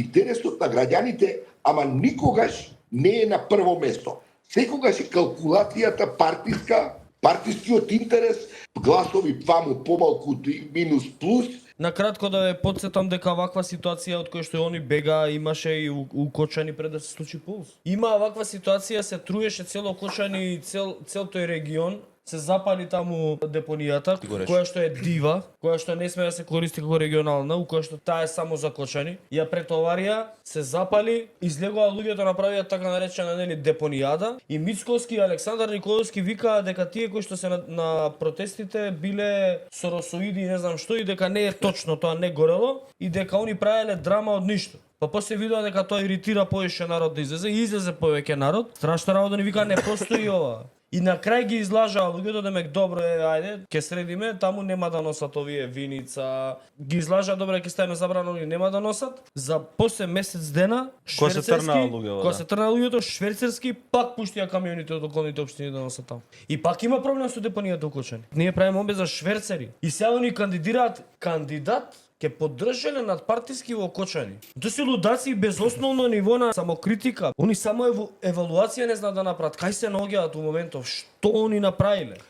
Интересот на граѓаните, ама никогаш не е на прво место. Секогаш е калкулацијата партискиот интерес, гласови паму помалку минус плюс. Накратко да ве потсетам дека ваква ситуација од која што они бега имаше и у Кочани пред да се случи Пулс. Има ваква ситуација, се труеше цело Кочани и цел тој регион, се запали таму депонијата, која што е дива, која што не сме да се користи како регионална, у која што таа е само за Кочани. Ја претоварија, се запали, излегоа луѓето направија така наречена депонијада и Мицковски и Александар Николовски викаа дека тие кои што се на протестите биле соросоиди и не знам што и дека не е точно, тоа не горело и дека они правеле драма од ништо. Па после видоа дека тоа иритира повеќе народ да излезе, и излезе повеќе народ. Страшна работа, ни вика не постои ова. И на крај ги излажаа луѓето да мек добро е, ајде, ќе средиме, таму нема да носат овие виница. Ги излажаа добро, ќе ставиме забрано, они нема да носат. За после месец дена шверцерски, кога се трнаа луѓето, шверцерски пак пуштија камионите од околните општини да носат таму. И пак има проблем со депонијата у Кочани. Ние правиме обе за шверцери. И сега они кандидираат кандидат ќе поддржале надпартиски во Кочани. Тоа се лудаци без основно ниво на самокритика. Они само евалуација не знаат да направат. Кај се наоѓаат у моментов? Што они направиле?